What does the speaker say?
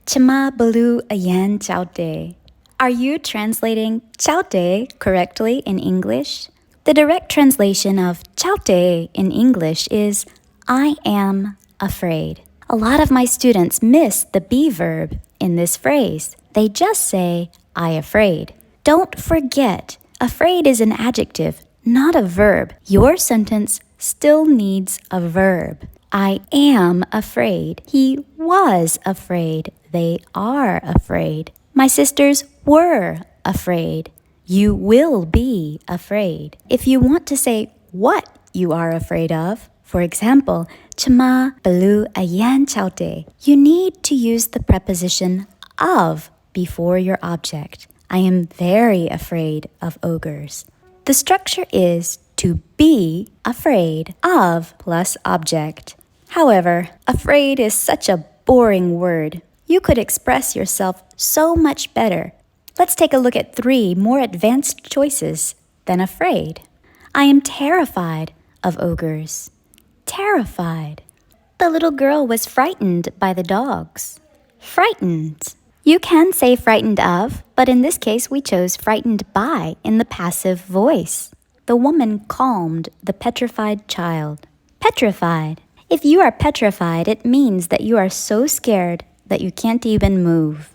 Chama balu ayan chaude. Are you translating chaude correctly in English? The direct translation of chaude in English is I am afraid. A lot of my students miss the be verb in this phrase. They just say I afraid. Don't forget, afraid is an adjective, not a verb. Your sentence still needs a verb. I am afraid. He was afraid. They are afraid. My sisters were afraid. You will be afraid. If you want to say what you are afraid of, for example, Chama balu ayan chaude, you need to use the preposition of before your object. I am very afraid of ogres. The structure is to be afraid of plus object. However, afraid is such a boring word. You could express yourself so much better. Let's take a look at 3 more advanced choices than afraid. I am terrified of ogres. Terrified. The little girl was frightened by the dogs. Frightened. You can say frightened of, but in this case we chose frightened by in the passive voice. The woman calmed the petrified child. Petrified. If you are petrified, it means that you are so scared that you can't even move.